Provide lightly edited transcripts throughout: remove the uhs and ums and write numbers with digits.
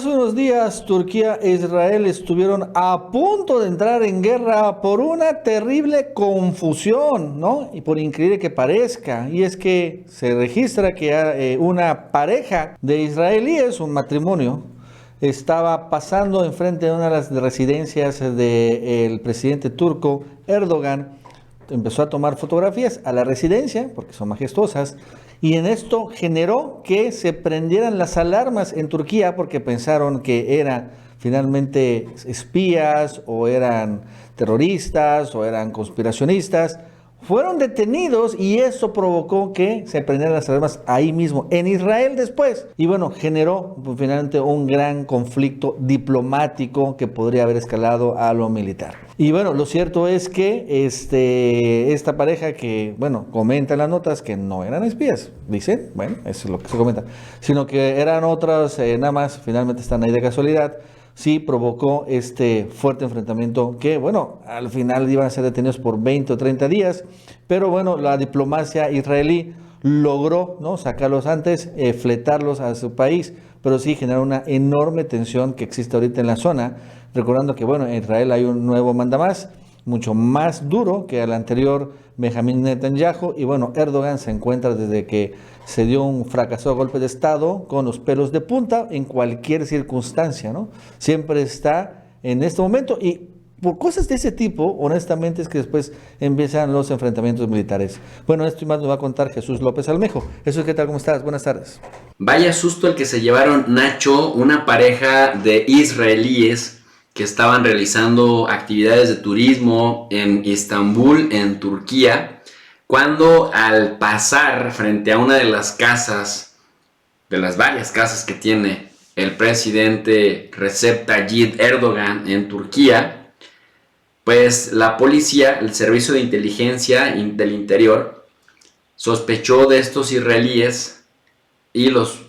Hace unos días Turquía e Israel estuvieron a punto de entrar en guerra por una terrible confusión, ¿no? Y por increíble que parezca, y es que se registra que una pareja de israelíes, un matrimonio, estaba pasando enfrente de una de las residencias del presidente turco Erdogan. Empezó a tomar fotografías a la residencia, porque son majestuosas, y en esto generó que se prendieran las alarmas en Turquía porque pensaron que eran finalmente espías o eran terroristas o eran conspiracionistas. Fueron detenidos y eso provocó que se prendieran las alarmas ahí mismo, en Israel después. Y bueno, generó finalmente un gran conflicto diplomático que podría haber escalado a lo militar. Y bueno, lo cierto es que esta pareja que, bueno, comenta en las notas que no eran espías, dicen, bueno, eso es lo que se comenta, sino que eran otras, nada más, finalmente están ahí de casualidad. Sí provocó este fuerte enfrentamiento que, bueno, al final iban a ser detenidos por 20 o 30 días, pero bueno, la diplomacia israelí logró, ¿no?, sacarlos antes, fletarlos a su país, pero sí generó una enorme tensión que existe ahorita en la zona, recordando que, bueno, en Israel hay un nuevo mandamás, mucho más duro que el anterior Benjamín Netanyahu, y bueno, Erdogan se encuentra desde que se dio un fracasado golpe de Estado con los pelos de punta en cualquier circunstancia, ¿no? Siempre está en este momento y por cosas de ese tipo, honestamente, es que después empiezan los enfrentamientos militares. Bueno, esto y más nos va a contar Jesús López Almejo. Jesús, ¿qué tal? ¿Cómo estás? Buenas tardes. Vaya susto el que se llevaron Nacho, una pareja de israelíes que estaban realizando actividades de turismo en Estambul, en Turquía, cuando al pasar frente a una de las casas, de las varias casas que tiene el presidente Recep Tayyip Erdogan en Turquía, pues la policía, el servicio de inteligencia del interior, sospechó de estos israelíes y los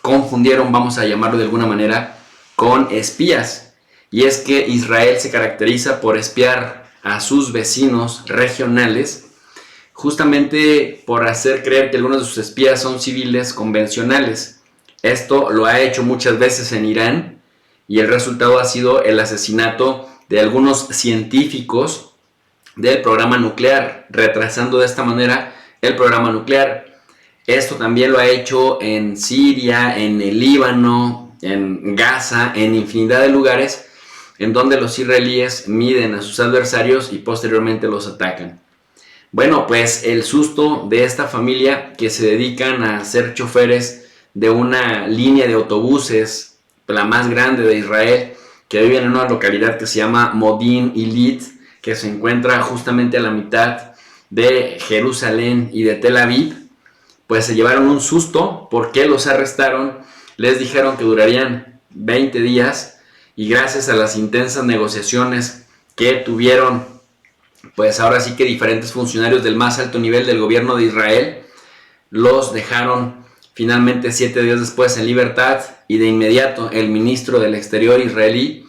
confundieron, vamos a llamarlo de alguna manera, con espías. Y es que Israel se caracteriza por espiar a sus vecinos regionales, justamente por hacer creer que algunos de sus espías son civiles convencionales. Esto lo ha hecho muchas veces en Irán y el resultado ha sido el asesinato de algunos científicos del programa nuclear, retrasando de esta manera el programa nuclear. Esto también lo ha hecho en Siria, en el Líbano, en Gaza, en infinidad de lugares en donde los israelíes miden a sus adversarios y posteriormente los atacan. Bueno, pues el susto de esta familia que se dedican a ser choferes de una línea de autobuses, la más grande de Israel, que viven en una localidad que se llama Modin Ilit, que se encuentra justamente a la mitad de Jerusalén y de Tel Aviv, pues se llevaron un susto porque los arrestaron, les dijeron que durarían 20 días y gracias a las intensas negociaciones que tuvieron, pues ahora sí que diferentes funcionarios del más alto nivel del gobierno de Israel, los dejaron finalmente 7 días después en libertad y de inmediato el ministro del Exterior israelí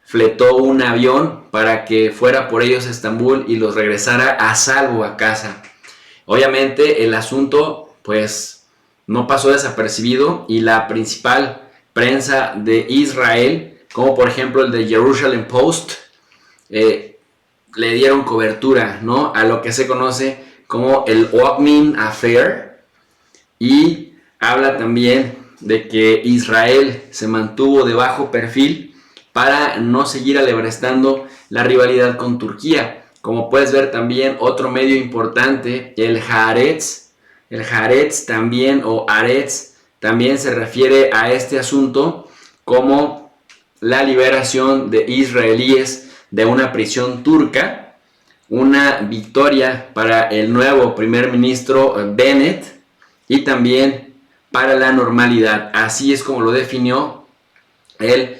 fletó un avión para que fuera por ellos a Estambul y los regresara a salvo a casa. Obviamente el asunto pues no pasó desapercibido y la principal prensa de Israel, como por ejemplo el de Jerusalem Post, le dieron cobertura, ¿no?, a lo que se conoce como el Oakmin Affair, y habla también de que Israel se mantuvo de bajo perfil para no seguir alebrestando la rivalidad con Turquía. Como puedes ver también otro medio importante, el Haaretz también, o Haaretz, también se refiere a este asunto como la liberación de israelíes de una prisión turca, una victoria para el nuevo primer ministro Bennett y también para la normalidad. Así es como lo definió el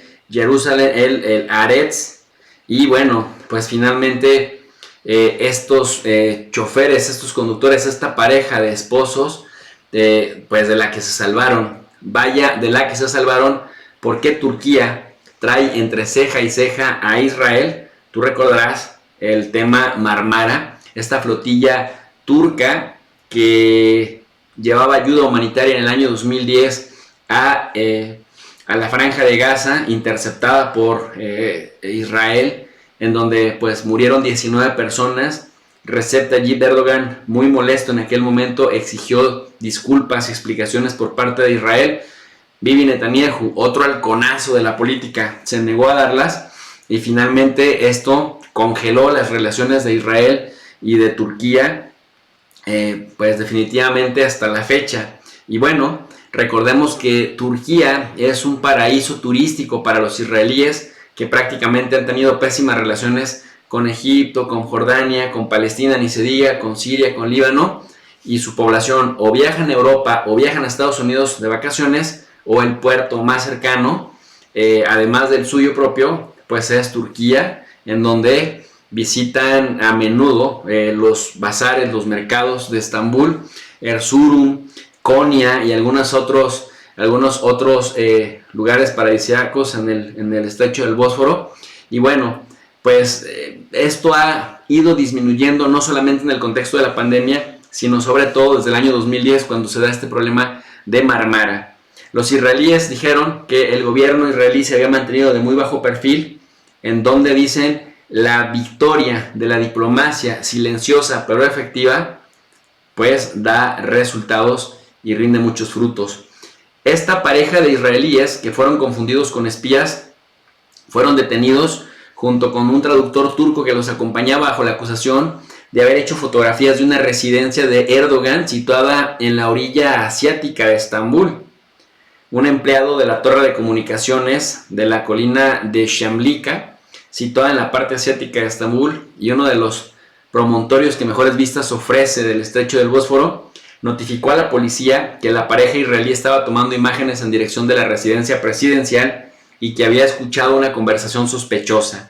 Haaretz. Y bueno, pues finalmente estos choferes, estos conductores, esta pareja de esposos, pues de la que se salvaron. Vaya, de la que se salvaron, porque Turquía trae entre ceja y ceja a Israel. Tú recordarás el tema Marmara, esta flotilla turca que llevaba ayuda humanitaria en el año 2010 a a la Franja de Gaza, interceptada por Israel, en donde pues murieron 19 personas. Recep Tayyip Erdogan, muy molesto en aquel momento, exigió disculpas y explicaciones por parte de Israel. Bibi Netanyahu, otro halconazo de la política, se negó a darlas, y finalmente esto congeló las relaciones de Israel y de Turquía, pues definitivamente hasta la fecha. Y bueno, recordemos que Turquía es un paraíso turístico para los israelíes, que prácticamente han tenido pésimas relaciones con Egipto, con Jordania, con Palestina, ni se diga, con Siria, con Líbano, y su población o viajan a Europa o viajan a Estados Unidos de vacaciones, o el puerto más cercano, además del suyo propio, pues es Turquía, en donde visitan a menudo los bazares, los mercados de Estambul, Erzurum, Konya y algunos otros lugares paradisíacos en el estrecho del Bósforo. Y bueno, pues esto ha ido disminuyendo no solamente en el contexto de la pandemia, sino sobre todo desde el año 2010, cuando se da este problema de Marmara. Los israelíes dijeron que el gobierno israelí se había mantenido de muy bajo perfil, en donde dicen la victoria de la diplomacia silenciosa pero efectiva, pues da resultados y rinde muchos frutos. Esta pareja de israelíes que fueron confundidos con espías fueron detenidos junto con un traductor turco que los acompañaba, bajo la acusación de haber hecho fotografías de una residencia de Erdogan situada en la orilla asiática de Estambul. Un empleado de la torre de comunicaciones de la colina de Shamlika, situada en la parte asiática de Estambul y uno de los promontorios que mejores vistas ofrece del estrecho del Bósforo, notificó a la policía que la pareja israelí estaba tomando imágenes en dirección de la residencia presidencial y que había escuchado una conversación sospechosa.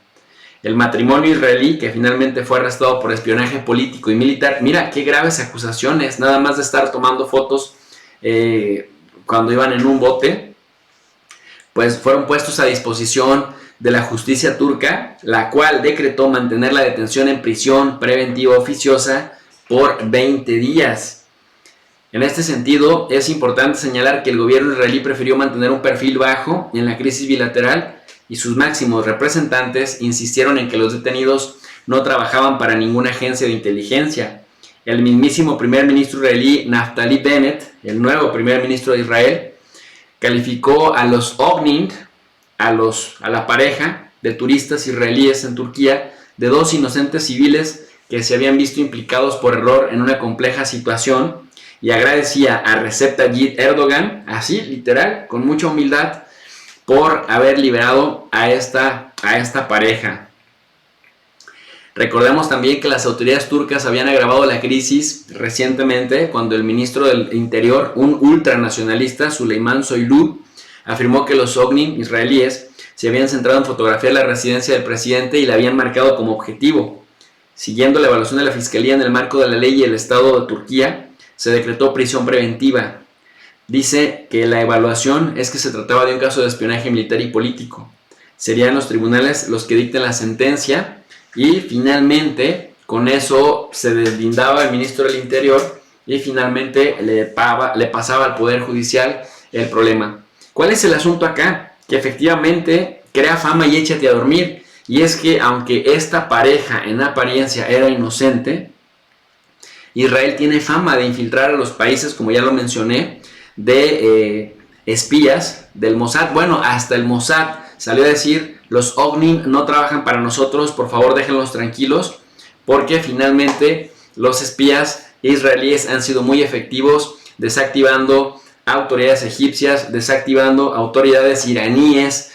El matrimonio israelí, que finalmente fue arrestado por espionaje político y militar, mira qué graves acusaciones, nada más de estar tomando fotos cuando iban en un bote, pues fueron puestos a disposición de la justicia turca, la cual decretó mantener la detención en prisión preventiva oficiosa por 20 días. En este sentido, es importante señalar que el gobierno israelí prefirió mantener un perfil bajo en la crisis bilateral, y sus máximos representantes insistieron en que los detenidos no trabajaban para ninguna agencia de inteligencia. El mismísimo primer ministro israelí Naftali Bennett, el nuevo primer ministro de Israel, calificó a los ovnin, a la pareja de turistas israelíes en Turquía, de dos inocentes civiles que se habían visto implicados por error en una compleja situación, y agradecía a Recep Tayyip Erdogan, así literal, con mucha humildad, por haber liberado a esta pareja. Recordemos también que las autoridades turcas habían agravado la crisis recientemente cuando el ministro del Interior, un ultranacionalista, Süleyman Soylu, afirmó que los ovni israelíes se habían centrado en fotografiar la residencia del presidente y la habían marcado como objetivo. Siguiendo la evaluación de la Fiscalía en el marco de la ley y el Estado de Turquía, se decretó prisión preventiva. Dice que la evaluación es que se trataba de un caso de espionaje militar y político. Serían los tribunales los que dicten la sentencia, y finalmente con eso se deslindaba el ministro del Interior y finalmente le pasaba al Poder Judicial el problema. ¿Cuál es el asunto acá? Que efectivamente crea fama y échate a dormir. Y es que aunque esta pareja en apariencia era inocente, Israel tiene fama de infiltrar a los países, como ya lo mencioné, de espías del Mossad. Bueno, hasta el Mossad salió a decir: los ovni no trabajan para nosotros, por favor déjenlos tranquilos, porque finalmente los espías israelíes han sido muy efectivos desactivando autoridades egipcias, desactivando autoridades iraníes,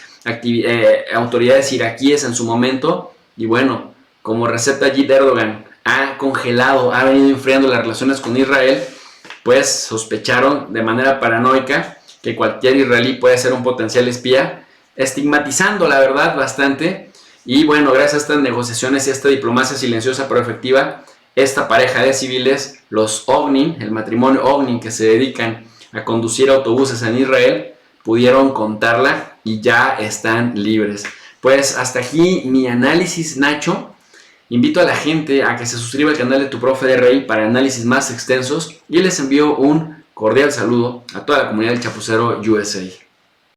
autoridades iraquíes en su momento. Y bueno, como Recep Tayyip Erdogan ha venido enfriando las relaciones con Israel, pues sospecharon de manera paranoica que cualquier israelí puede ser un potencial espía, estigmatizando la verdad bastante. Y bueno, gracias a estas negociaciones y a esta diplomacia silenciosa pero efectiva, esta pareja de civiles, los ovni, el matrimonio ovni que se dedican a conducir autobuses en Israel, pudieron contarla y ya están libres. Pues hasta aquí mi análisis, Nacho. Invito a la gente a que se suscriba al canal de Tu Profe de Rey para análisis más extensos, y les envío un cordial saludo a toda la comunidad del Chapucero USA.